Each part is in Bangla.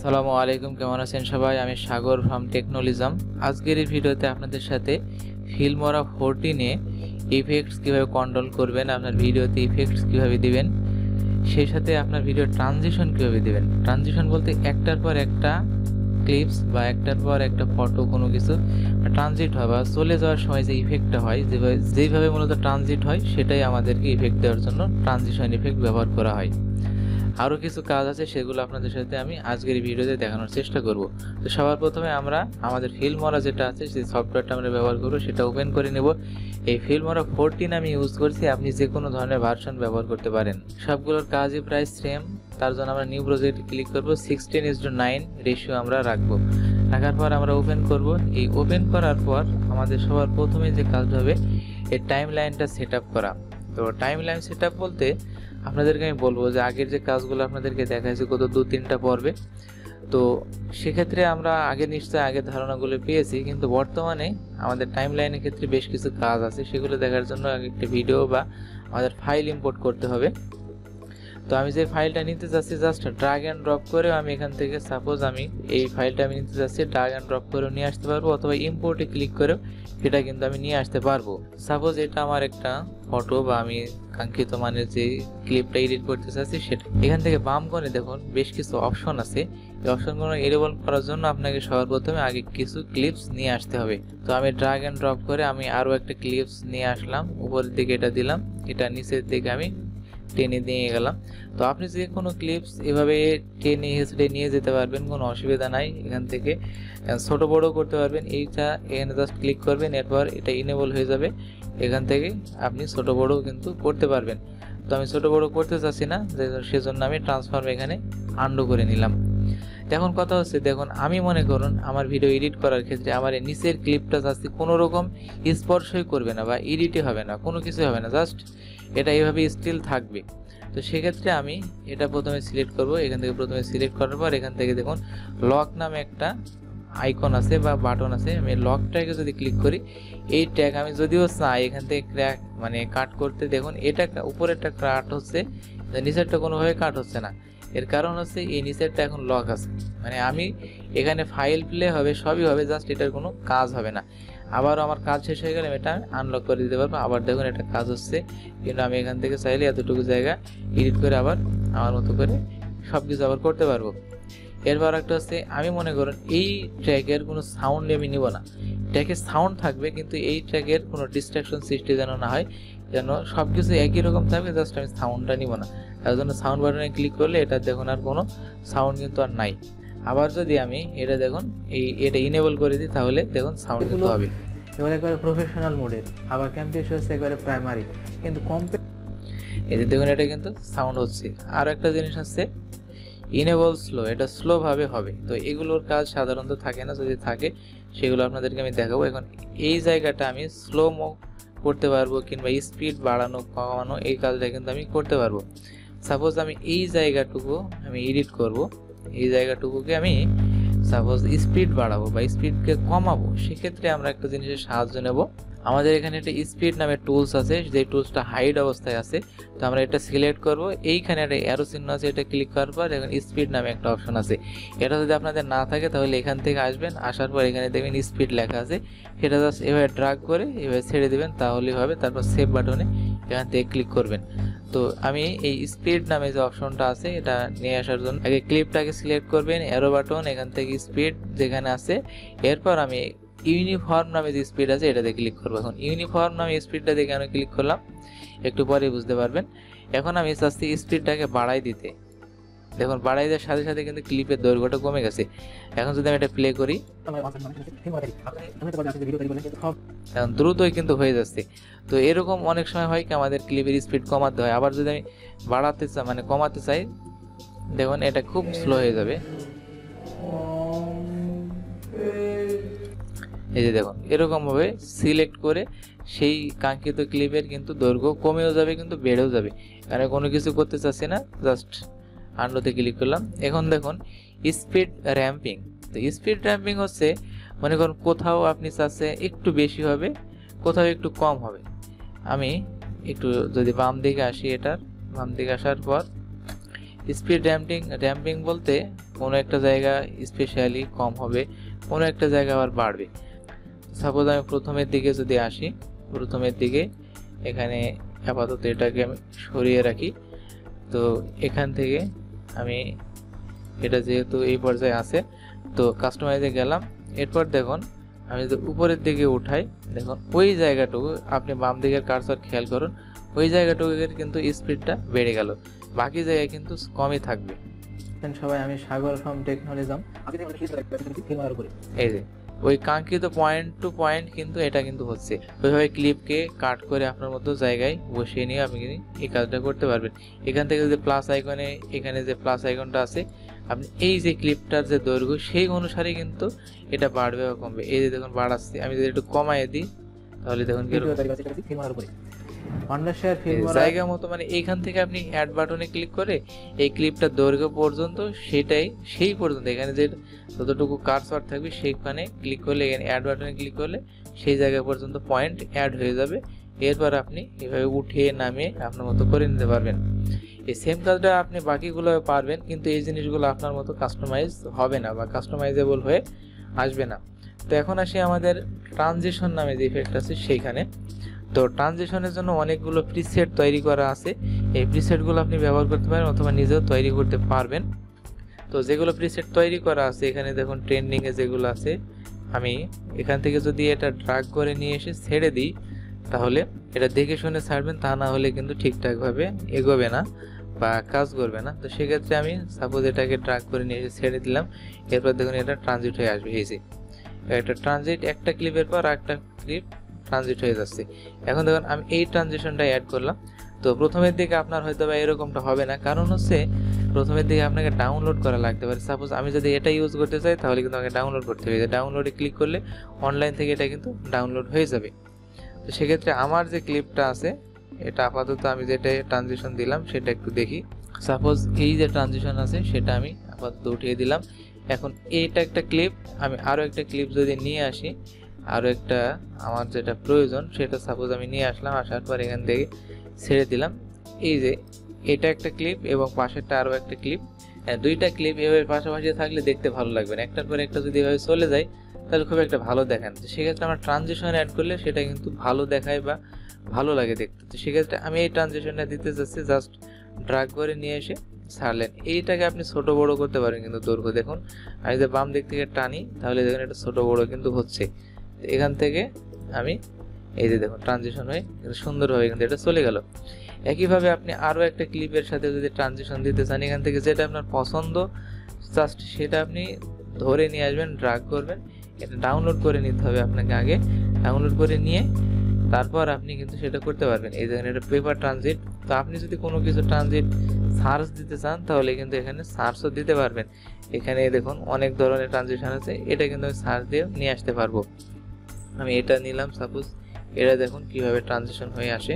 আসসালামু আলাইকুম, কেমন আছেন সবাই? আমি সাগর ফ্রম টেকনোলিজম। আজকের এই ভিডিওতে আপনাদের সাথে ফিল্মোরা 14 এ ইফেক্টস কিভাবে কন্ট্রোল করবেন, আপনার ভিডিওতে ইফেক্টস কিভাবে দিবেন, সেই সাথে আপনার ভিডিও ট্রানজিশন কিভাবে দিবেন। ট্রানজিশন বলতে একটার পর একটা ক্লিপস বা একটার পর একটা ফটো কোনো কিছু ট্রানজিট হয় বা চলে যাওয়ার সময় যে ইফেক্টটা হয়, যেভাবে মূলত ট্রানজিট হয় সেটাই আমাদেরকে ইফেক্ট দেওয়ার জন্য ট্রানজিশন ইফেক্ট ব্যবহার করা হয়। আরও কিছু কাজ আছে, সেগুলো আপনাদের সাথে আমি আজকের ভিডিওতে দেখানোর চেষ্টা করব। তো সবার প্রথমে আমরা আমাদের ফিল্মোরা যেটা আছে সেই সফটওয়্যারটা আমরা ব্যবহার করব, সেটা ওপেন করে নেব। এই ফিল্মোরা 14 আমি ইউজ করছি, আপনি যে কোনো ধরনের ভার্সন ব্যবহার করতে পারেন। সবগুলোর কাজই প্রায় সেম। তার জন্য আমরা নিউ প্রজেক্টে ক্লিক করব, 16:9 রেশিও আমরা রাখবো। রাখার পর আমরা ওপেন করব। এই ওপেন করার পর আমাদের সবার প্রথমে যে কাজটা হবে এই টাইম লাইনটা সেট আপ করা। তো টাইম লাইন সেট আপ বলতে আপনাদেরকে আমি বলবো যে আগের যে কাজগুলো আপনাদেরকে দেখাইছি গত 2-3টা পর্বে, তো সেক্ষেত্রে আমরা আগে নিশ্চয়ই আগের ধারণাগুলো পেয়েছি, কিন্তু বর্তমানে আমাদের টাইম লাইনের ক্ষেত্রে বেশ কিছু কাজ আছে, সেগুলো দেখার জন্য একটা ভিডিও বা আমাদের ফাইল ইম্পোর্ট করতে হবে। তো আমি যে ফাইলটা নিতে চাচ্ছি জাস্ট ড্র্যাগ অ্যান্ড ড্রপ করে আমি এখান থেকে, সাপোজ আমি এই ফাইলটা আমি নিতে চাচ্ছি, ড্র্যাগ অ্যান্ড ড্রপ করেও নিয়ে আসতে পারবো, অথবা ইম্পোর্টে ক্লিক করেও সেটা কিন্তু আমি নিয়ে আসতে পারবো। সাপোজ এটা আমার একটা ফটো বা আমি কাঙ্ক্ষিত মানের যে ক্লিপটা এডিট করতে চাচ্ছি সেটা। এখান থেকে বাম কোণে দেখুন বেশ কিছু অপশন আছে। এই অপশনগুলো এনেবল করার জন্য আপনাকে সবার প্রথমে আগে কিছু ক্লিপস নিয়ে আসতে হবে। তো আমি ড্র্যাগ অ্যান্ড ড্রপ করে আমি আরও একটা ক্লিপস নিয়ে আসলাম, উপরের দিকে এটা দিলাম, এটা নিচের দিকে আমি টেনে নিয়ে গেলাম। তো আপনি যে কোনো ক্লিপস এভাবে টেনে হেসড়ে নিয়ে যেতে পারবেন, কোনো অসুবিধা নাই। এখান থেকে ছোট বড় করতে পারবেন। এইটা এখানে জাস্ট ক্লিক করবেন, এরপর এটা ইনেবল হয়ে যাবে। এখান থেকে আপনি ছোট বড় কিন্তু করতে পারবেন। তো আমি ছোট বড় করতে চাচ্ছি না, সেজন্য আমি ট্রান্সফর্ম এখানে আন্ডু করে নিলাম। এখন কথা হচ্ছে, দেখুন আমি মনে করুন আমার ভিডিও এডিট করার ক্ষেত্রে আমার নিচের ক্লিপটা চাচ্ছি কোনো রকম স্পর্শই করবে না বা এডিটই হবে না, কোনো কিছু হবে না, জাস্ট এটা এইভাবে স্টিল থাকবে। তো সেক্ষেত্রে আমি এটা প্রথমে সিলেক্ট করব। এখান থেকে প্রথমে সিলেক্ট করার পর এখান থেকে দেখুন লক নামে একটা আইকন আছে বা বাটন আছে। আমি লক ট্যাগে যদি ক্লিক করি, এই ট্যাগ আমি যদিও চাই এখান থেকে ক্র্যাক মানে কাট করতে, দেখুন এটা উপরেরটা কাট হচ্ছে, নিচেরটা কোনোভাবে কাট হচ্ছে না। এর কারণ হচ্ছে এই নিচেরটা এখন লক আছে, মানে আমি এখানে ফাইল প্লে হবে, সবই হবে, জাস্ট এটার কোনো কাজ হবে না। আবারও আমার কাজ শেষ হয়ে গেলে এটা আনলক করে দিতে পারবো। আবার দেখুন এটা কাজ হচ্ছে, কিন্তু আমি এখান থেকে চাইলে এতটুকু জায়গা এডিট করে আবার আমার মতো করে সব কিছু আবার করতে পারবো। এরপর একটা হচ্ছে, আমি মনে করুন এই ট্র্যাকের কোনো সাউন্ড আমি নিব না। ট্র্যাকের সাউন্ড থাকবে, কিন্তু এই ট্র্যাকের কোনো ডিস্ট্রাকশন সৃষ্টি যেন না হয়, যেন সব কিছু একই রকম থাকবে, জাস্ট আমি সাউন্ডটা নিব না। তার জন্য সাউন্ড বাটনে ক্লিক করলে এটা দেখুন আর কোনো সাউন্ড কিন্তু আর নাই। আবার যদি আমি এটা দেখুন এটা ইনেবল করে দিই, তাহলে দেখুন সাউন্ড কিন্তু হবে। এবার একবারে প্রফেশনাল মোডের, আবার ক্যাম্পেশ হচ্ছে একবারে প্রাইমারি, কিন্তু এই যে দেখুন এটা কিন্তু সাউন্ড হচ্ছে। আর একটা জিনিস আছে ইনেবল স্লো, এটা স্লো ভাবে হবে। তো এগুলোর কাজ সাধারণত থাকে না, যদি থাকে সেগুলো আপনাদেরকে আমি দেখাবো। এখন এই জায়গাটা আমি স্লো মো করতে পারবো, কিংবা স্পিড বাড়ানো কমানো, এই কাজটা কিন্তু আমি করতে পারবো। সাপোজ আমি এই জায়গাটুকু আমি এডিট করব, এই জায়গাটুকুকে আমি সাপোজ স্পিড বাড়াবো বা স্পিডকে কমাবো, সেক্ষেত্রে আমরা একটা জিনিসের সাহায্য নেব। আমাদের এখানে একটা স্পিড নামে টুলস আছে, যে টুলসটা হাইড অবস্থায় আছে। তো আমরা এটা সিলেক্ট করব, এইখানে একটা অ্যারো চিহ্ন আছে, এটা ক্লিক করার পর এখন স্পিড নামে একটা অপশন আছে। এটা যদি আপনাদের না থাকে তাহলে এখান থেকে আসবেন, আসার পর এখানে দেখবেন স্পিড লেখা আছে, সেটা জাস্ট এভাবে ড্র্যাগ করে এভাবে ছেড়ে দেবেন, তাহলেই হবে। তারপর সেভ বাটনে এখান থেকে ক্লিক করবেন। তো আমি এই স্পিড নামে যে অপশনটা আছে এটা নিয়ে আসার জন্য আগে ক্লিপটাকে সিলেক্ট করবেন, অ্যারো বাটন, এখান থেকে স্পিড যেখানে আছে, এরপর আমি ইউনিফর্ম নামে যে স্পিড আছে এটাতে ক্লিক করবো। এখন ইউনিফর্ম নামে স্পিডটা দেখে আমি ক্লিক করলাম, একটু পরে বুঝতে পারবেন। এখন আমি চাচ্ছি স্পিডটাকে বাড়াই দিতে, দেখুন বাড়াই দেওয়ার সাথে সাথে কিন্তু ক্লিপের দৈর্ঘ্যটা কমে গেছে। এখন যদি আমি এটা প্লে করি, এখন দ্রুতই কিন্তু হয়ে যাচ্ছে। তো এরকম অনেক সময় হয় কি আমাদের ক্লিপের স্পিড কমাতে হয়, আবার যদি আমি বাড়াতে চাই মানে কমাতে চাই, দেখুন এটা খুব স্লো হয়ে যাবে। এই যে দেখুন এরকম ভাবে সিলেক্ট করে সেই কাঙ্ক্ষিত ক্লিপের কিন্তু দৈর্ঘ্য কমেও যাবে কিন্তু বেড়েও যাবে। মানে কোনো কিছু করতে চাচ্ছি না, জাস্ট আন্ডুতে ক্লিক করলাম। এখন দেখুন স্পিড র্যাম্পিং। তো স্পিড র্যাম্পিং হচ্ছে, মনে করুন কোথাও আপনি চাচ্ছে একটু বেশি হবে, কোথাও একটু কম হবে। আমি একটু যদি বাম দিকে আসি, এটার বাম দিকে আসার পর স্পিড র্যাম্পিং বলতে কোনো একটা জায়গা স্পেশালি কম হবে, কোনো একটা জায়গা আবার বাড়বে। সাপোজ আমি প্রথমের দিকে যদি আসি, প্রথমের দিকে এখানে আপাতত এটাকে আমি সরিয়ে রাখি। তো এখান থেকে আমি এটা যেহেতু এই পর্যায়ে আছে, তো কাস্টমাইজে গেলাম। এরপর দেখুন আমি যদি উপরের দিকে উঠাই, দেখুন ওই জায়গাটুকু আপনি বাম দিকের কার্সর খেয়াল করুন, ওই জায়গাটুকুর কিন্তু স্পিডটা বেড়ে গেল, বাকি জায়গায় কিন্তু কমই থাকবে। সবাই, আমি সাগর ফ্রম টেকনোলিজম। এই যে ওই কাঙ্ক্ষিত পয়েন্ট টু পয়েন্ট কিন্তু এটা কিন্তু হচ্ছে। ওইভাবে ক্লিপকে কাট করে আপনার মতো জায়গায় বসিয়ে নিয়ে আপনি এই কাজটা করতে পারবেন। এখান থেকে যে প্লাস আইকনে, এখানে যে প্লাস আইকনটা আছে, আপনি এই যে ক্লিপটার যে দৈর্ঘ্য সেই অনুসারে কিন্তু এটা বাড়বে বা কমবে। এই যে দেখুন বাড়াচ্ছে, আমি যদি একটু কমায় দিই তাহলে দেখুন জায়গা মতো, মানে এইখান থেকে আপনি অ্যাড বাটনে ক্লিক করে এই ক্লিপটার দৈর্ঘ্য পর্যন্ত সেই পর্যন্ত এখানে যে যতটুকু কার্সর থাকবে সেইখানে ক্লিক করলে, এখানে অ্যাড বাটনে ক্লিক করলে সেই জায়গা পর্যন্ত পয়েন্ট অ্যাড হয়ে যাবে। এরপর আপনি এভাবে উঠিয়ে নামিয়ে আপনার মতো করে নিতে পারবেন। এই সেম কাজটা আপনি বাকিগুলো পারবেন, কিন্তু এই জিনিসগুলো আপনার মতো কাস্টমাইজ হবে না বা কাস্টমাইজেবল হয়ে আসবে না। তো এখন আসি আমাদের ট্রানজিশন নামে যে ইফেক্ট আছে সেইখানে। তো ট্রানজিশনের জন্য অনেকগুলো প্রিসেট তৈরি করা আছে, এই প্রিসেটগুলো আপনি ব্যবহার করতে পারেন অথবা নিজেও তৈরি করতে পারবেন। তো যেগুলো প্রিসেট তৈরি করা আছে এখানে দেখুন ট্রেন্ডিংয়ে যেগুলো আছে, আমি এখান থেকে যদি এটা ড্রাগ করে নিয়ে এসে ছেড়ে দিই তাহলে এটা দেখে শুনে ছাড়বেন, তা না হলে কিন্তু ঠিকঠাকভাবে এগোবে না বা কাজ করবে না। তো সেক্ষেত্রে আমি সাপোজ এটাকে ড্রাগ করে নিয়ে এসে ছেড়ে দিলাম, এরপর দেখুন এটা ট্রানজিট হয়ে আসবে। এই যে একটা ট্রানজিট, একটা ক্লিপের পর একটা ক্লিপ ট্রানজিট হয়ে যাচ্ছে। এখন দেখুন আমি এই ট্রানজিশনটা অ্যাড করলাম। তো প্রথমের দিকে আপনার হয়তো বা এরকমটা হবে না, কারণ হচ্ছে প্রথমের দিকে আপনাকে ডাউনলোড করা লাগতে পারে। সাপোজ আমি যদি এটা ইউজ করতে চাই তাহলে কিন্তু আমাকে ডাউনলোড করতে হবে। ডাউনলোডে ক্লিক করলে অনলাইন থেকে এটা কিন্তু ডাউনলোড হয়ে যাবে। তো সেক্ষেত্রে আমার যে ক্লিপটা আছে এটা আপাতত আমি যেটা ট্রানজিশন দিলাম সেটা একটু দেখি। সাপোজ এই যে ট্রানজিশন আছে সেটা আমি আপাতত উঠিয়ে দিলাম। এখন এইটা একটা ক্লিপ, আমি আরও একটা ক্লিপ যদি নিয়ে আসি, আরও একটা আমার যেটা প্রয়োজন সেটা সাপোজ আমি নিয়ে আসলাম, আসার পর এখান থেকে ছেড়ে দিলাম। এই যে এটা একটা ক্লিপ এবং পাশেরটা আরও একটা ক্লিপ, দুইটা ক্লিপ এভাবে পাশাপাশি থাকলে দেখতে ভালো লাগবে না, একটার পর একটা যদি এভাবে চলে যায় তাহলে খুব একটা ভালো দেখান। তো সেক্ষেত্রে আমার ট্রানজিশন অ্যাড করলে সেটা কিন্তু ভালো দেখায় বা ভালো লাগে দেখতে। তো সেক্ষেত্রে আমি এই ট্রানজিশনটা দিতে চাচ্ছি, জাস্ট ড্রাগ করে নিয়ে এসে ছাড়লেন। এইটাকে আপনি ছোট বড় করতে পারেন কিন্তু দৈর্ঘ্য দেখুন, আমি যে বাম দিক থেকে টানি তাহলে দেখুন এটা ছোট বড় কিন্তু হচ্ছে। এখান থেকে আমি এই যে দেখুন ট্রানজিশন হয়ে সুন্দরভাবে কিন্তু এটা চলে গেল। একইভাবে আপনি আরও একটা ক্লিপের সাথে যদি ট্রানজিশন দিতে চান, এখান থেকে যেটা আপনার পছন্দ জাস্ট সেটা আপনি ধরে নিয়ে আসবেন, ড্রাগ করবেন, এটা ডাউনলোড করে নিতে হবে আপনাকে আগে। ডাউনলোড করে নিয়ে তারপর আপনি কিন্তু সেটা করতে পারবেন। এই দেখেন এটা পেপার ট্রানজিট। তো আপনি যদি কোনো কিছু ট্রানজিট সার্চ দিতে চান তাহলে কিন্তু এখানে সার্চও দিতে পারবেন। এখানে দেখুন অনেক ধরনের ট্রানজিশন আছে, এটা কিন্তু আমি সার্চ দিয়ে নিয়ে আসতে পারবো। আমি এটা নিলাম সাপোজ, এটা দেখুন কিভাবে ট্রানজিশন হয়ে আসে।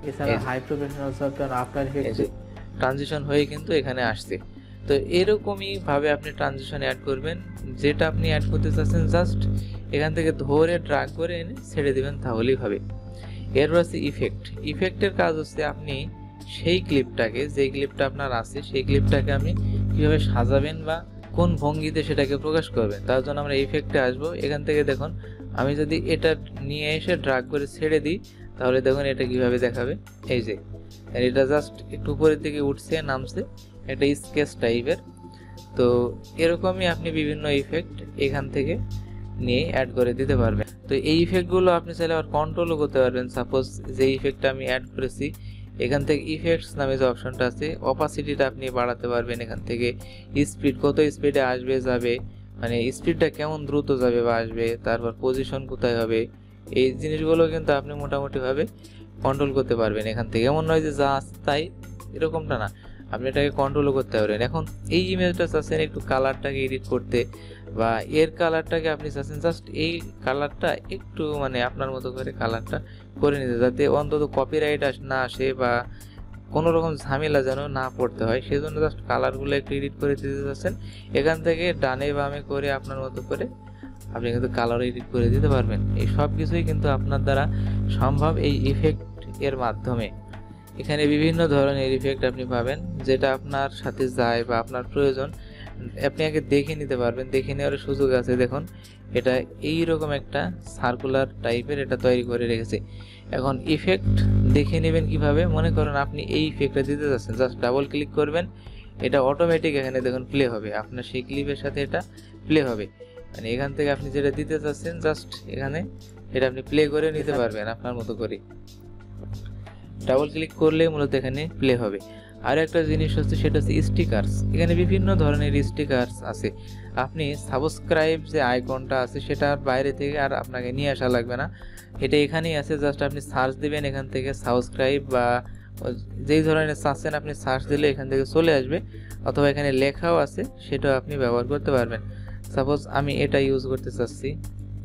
এছাড়া high professional software After Effects transition হয়ে কিন্তু এখানে আসছে। তো এরকমই ভাবে আপনি ট্রানজিশন অ্যাড করবেন, যেটা আপনি অ্যাড করতে চাচ্ছেন জাস্ট এখান থেকে ধরে ড্রাগ করে এনে ছেড়ে দিবেন তাহলেই হবে। এরপর আছে ইফেক্ট। ইফেক্টের কাজ হচ্ছে আপনি সেই ক্লিপটাকে, যে ক্লিপটা আপনার আছে সেই ক্লিপটাকে আপনি কীভাবে সাজাবেন বা কোন ভঙ্গিতে সেটাকে প্রকাশ করবেন, তার জন্য আমরা ইফেক্টে আসবো। এখান থেকে দেখুন আমি যদি এটা নিয়ে এসে ড্রাগ করে ছেড়ে দিই তাহলে দেখুন এটা কিভাবে দেখাবে। এই যে এটা জাস্ট একটু উপরের দিকে উঠছে নামছে, এটা স্কেচ টাইপের। তো এরকমই আপনি বিভিন্ন ইফেক্ট এখান থেকে নিয়ে অ্যাড করে দিতে পারবেন। তো এই ইফেক্টগুলো আপনি চাইলে আবার কন্ট্রোলও করতে পারবেন। সাপোজ যে ইফেক্টটা আমি অ্যাড করেছি এখান থেকে ইফেক্টস নামে যে অপশনটা আছে, অপাসিটিটা আপনি বাড়াতে পারবেন। এখান থেকে স্পিড, কত স্পিডে আসবে যাবে, মানে স্পিডটা কেমন দ্রুত যাবে বা আসবে, তারপর পজিশন কোথায় হবে, এই জিনিসগুলো কিন্তু আপনি মোটামুটিভাবে কন্ট্রোল করতে পারবেন এখান থেকে। এমন নয় যে যা আছে তাই, এরকমটা না, আপনি এটাকে কন্ট্রোলও করতে পারবেন। এখন এই ইমেজটা চাচ্ছেন একটু কালারটাকে এডিট করতে বা এর কালারটাকে আপনি চাচ্ছেন জাস্ট এই কালারটা একটু মানে আপনার মতো করে কালারটা করে নিতে, যাতে অন্তত কপিরাইট না আসে বা কোনো রকম ঝামেলা যেন না পড়তে হয়, সেই জন্য জাস্ট কালারগুলো একটু এডিট করে দিতে চাচ্ছেন। এখান থেকে ডানে বামে করে আপনার মতো করে আপনি কিন্তু কালার এডিট করে দিতে পারবেন। এই সব কিছুই কিন্তু আপনার দ্বারা সম্ভব এই ইফেক্ট এর মাধ্যমে। এখানে বিভিন্ন ধরনের ইফেক্ট আপনি পাবেন, যেটা আপনার সাথে যায় বা আপনার প্রয়োজন। আপনি আগে দেখে নিতে পারবেন, দেখে নেওয়ার সুযোগ আছে। দেখুন এটা এইরকম একটা সার্কুলার টাইপের এটা তৈরি করে রেখেছে। এখন ইফেক্ট দেখে নেবেন কিভাবে, মনে করেন আপনি এই ইফেক্টটা দিতে যাচ্ছেন, জাস্ট ডাবল ক্লিক করবেন, এটা অটোমেটিক এখানে দেখুন প্লে হবে, আপনার সেই ক্লিপের সাথে এটা প্লে হবে। মানে এখান থেকে আপনি যেটা দিতে চাচ্ছেন জাস্ট এখানে এটা আপনি প্লে করে নিতে পারবেন আপনার মতো করে। ডাবল ক্লিক করলে মূলত এখানে প্লে হবে। আর একটা জিনিস হচ্ছে সেটা হচ্ছে স্টিকারস। এখানে বিভিন্ন ধরনের স্টিকারস আছে। আপনি সাবস্ক্রাইব যে আইকনটা আছে সেটার বাইরে থেকে আর আপনাকে নিয়ে আসা লাগবে না, এটা এখানেই আছে। জাস্ট আপনি সার্চ দিবেন এখান থেকে সাবস্ক্রাইব বা যেই ধরনের চাচ্ছেন আপনি সার্চ দিলে এখান থেকে চলে আসবে, অথবা এখানে লেখাও আছে সেটাও আপনি ব্যবহার করতে পারবেন। সাপোজ আমি এটা ইউজ করতে চাচ্ছি,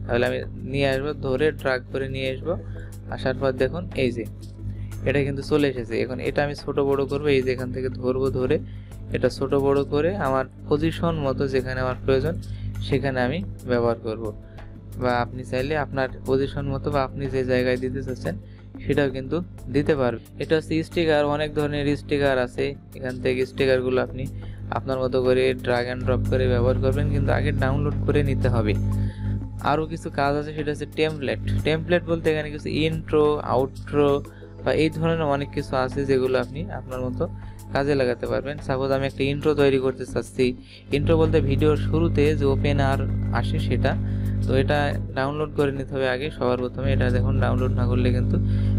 তাহলে আমি নিয়ে আসবো, ধরে ড্রাগ করে নিয়ে আসবো, আসার পর দেখুন এই যে এটা কিন্তু চলে এসেছে। এখন এটা আমি ছোট বড় করবো, এই যে এখান থেকে ধরবো, ধরে এটা ছোট বড় করে আমার পজিশন মতো যেখানে আমার প্রয়োজন সেখানে আমি ব্যবহার করব। বা আপনি চাইলে আপনার পজিশন মতো বা আপনি যে জায়গায় দিতে চাচ্ছেন সেটাও কিন্তু দিতে পারবেন। এটা হচ্ছে স্টিকার, অনেক ধরনের স্টিকার আছে। এখান থেকে স্টিকারগুলো আপনি আপনার মতো করে ড্রাগ অ্যান্ড ড্রপ করে ব্যবহার করবেন, কিন্তু আগে ডাউনলোড করে নিতে হবে। আরও কিছু কাজ আছে, সেটা হচ্ছে টেমপ্লেট। টেমপ্লেট বলতে এখানে কিছু ইন্ট্রো, আউট্রো বা এই ধরনের অনেক কিছু আছে যেগুলো আপনি আপনার মতো কাজে লাগাতে পারবেন। সাপোজ আমি একটা ইন্ট্রো তৈরি করতে চাচ্ছি, ইন্ট্রো বলতে ভিডিওর শুরুতে যে ওপেন আর আসে সেটা, তো এটা ডাউনলোড করে নিতে হবে আগে সবার প্রথমে। এটা দেখুন ডাউনলোড না করলে কিন্তু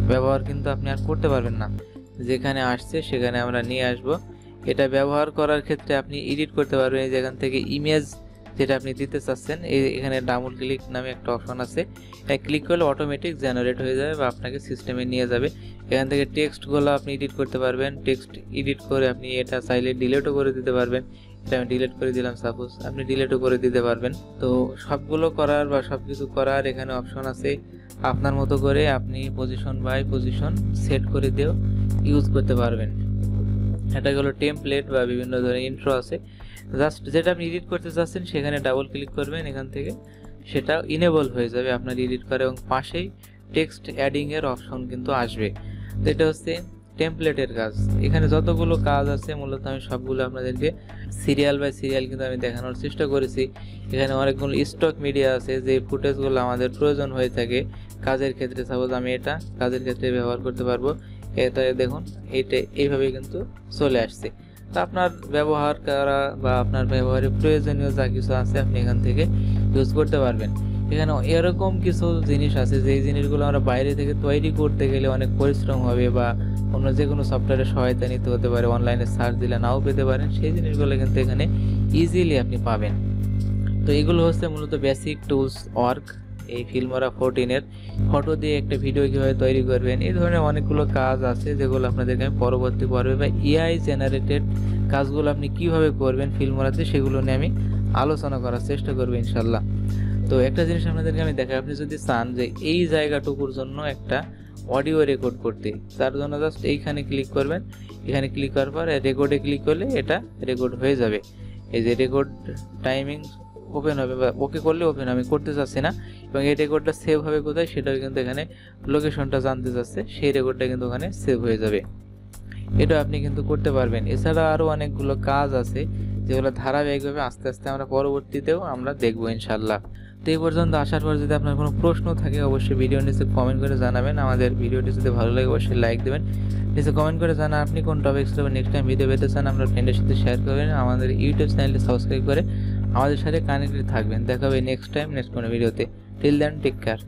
ব্যবহার কিন্তু আপনি আর করতে পারবেন না। যেখানে আসছে সেখানে আমরা নিয়ে আসব। এটা ব্যবহার করার ক্ষেত্রে আপনি এডিট করতে পারবেন। যেখান থেকে ইমেজ যেটা আপনি দিতে চাচ্ছেন এখানে ডাবল ক্লিক নামে একটা অপশন আছে, এটা ক্লিক করলে অটোমেটিক জেনারেট হয়ে যাবে বা আপনাকে সিস্টেমে নিয়ে যাবে। এখান থেকে টেক্সটগুলো আপনি এডিট করতে পারবেন, টেক্সট এডিট করে আপনি এটা চাইলে ডিলিটও করে দিতে পারবেন। এটা আমি ডিলিট করে দিলাম, সাপোজ আপনি ডিলিটও করে দিতে পারবেন। তো সবগুলো করার বা সব কিছু করার এখানে অপশন আছে, আপনার মতো করে আপনি পজিশন বাই পজিশন সেট করে দিয়েও ইউজ করতে পারবেন। এটা হলো টেমপ্লেট বা বিভিন্ন ধরনের ইন্ট্রো আছে। জাস্ট যেটা আপনি এডিট করতে চাচ্ছেন সেখানে ডাবল ক্লিক করবেন, এখান থেকে সেটা ইনেবল হয়ে যাবে আপনার এডিট করে, এবং পাশেই টেক্সট অ্যাডিং এর অপশন কিন্তু আসবে। তো এটা হচ্ছে টেমপ্লেটের কাজ। এখানে যতগুলো কাজ আছে মূলত আমি সবগুলো আপনাদেরকে সিরিয়াল বাই সিরিয়াল কিন্তু আমি দেখানোর চেষ্টা করেছি। এখানে অনেকগুলো স্টক মিডিয়া আছে যে ফুটেজগুলো আমাদের প্রয়োজন হয়ে থাকে কাজের ক্ষেত্রে। সাপোজ আমি এটা কাজের ক্ষেত্রে ব্যবহার করতে পারবো, এটা দেখুন এটা এইভাবে কিন্তু চলে আসছে। তো আপনার ব্যবহার করা বা আপনার ব্যবহারের প্রয়োজনীয় যা কিছু আছে আপনি এখান থেকে ইউজ করতে পারবেন। এখানে এরকম কিছু জিনিস আছে যে জিনিসগুলো আমরা বাইরে থেকে তৈরি করতে গেলে অনেক পরিশ্রম হবে বা অন্য যে কোনো সফটওয়্যারের সহায়তা নিতে হতে পারে, অনলাইনে সার্চ দিলে নাও পেতে পারেন, সেই জিনিসগুলো কিন্তু এখানে ইজিলি আপনি পাবেন। তো এগুলো হচ্ছে মূলত বেসিক টুলস ওয়ার্ক এই ফিল্মোরা 14 এর। ফটো দিয়ে একটা ভিডিও কিভাবে তৈরি করবেন, এই ধরনের অনেকগুলো কাজ আছে যেগুলো আপনাদেরকে আমি পরবর্তী পর্বে বা এআই জেনারেটেড কাজগুলো আপনি কিভাবে করবেন ফিল্মোরাতে সেগুলো নিয়ে আমি আলোচনা করার চেষ্টা করবো ইনশাল্লাহ। তো একটা জিনিস আপনাদেরকে আমি দেখাই, আপনি যদি চান যে এই জায়গাটুকুর জন্য একটা অডিও রেকর্ড করতে, তার জন্য জাস্ট এইখানে ক্লিক করবেন। এখানে ক্লিক করার পর রেকর্ডে ক্লিক করলে এটা রেকর্ড হয়ে যাবে। এই যে রেকর্ড টাইমিং ওপেন হবে বা ওকে করলে ওপেন, আমি করতে চাচ্ছি না, এবং এই রেকর্ডটা সেভ হবে কোথায় সেটাও কিন্তু এখানে লোকেশনটা জানতে চাচ্ছে, সেই রেকর্ডটা কিন্তু ওখানে সেভ হয়ে যাবে। এটা আপনি কিন্তু করতে পারবেন। এছাড়া আরও অনেকগুলো কাজ আছে যেগুলো ধারাবাহিকভাবে আস্তে আস্তে আমরা পরবর্তীতেও আমরা দেখবো ইনশাল্লাহ। তো এই পর্যন্ত আসার পর যদি আপনার কোনো প্রশ্ন থাকে অবশ্যই ভিডিও নিচে কমেন্ট করে জানাবেন। আমাদের ভিডিওটি যদি ভালো লাগে অবশ্যই লাইক দেবেন, নিচে কমেন্ট করে জানান আপনি কোন টপিক নেক্সট টাইম ভিডিও পেতে চান, আপনার ফ্রেন্ডের সাথে শেয়ার করবেন, আমাদের ইউটিউব চ্যানেলটি সাবস্ক্রাইব করে আমাদের সাথে কানেক্টেড থাকবেন। দেখা হবে নেক্সট টাইম নেক্সট কোনো ভিডিওতে। Till then take care.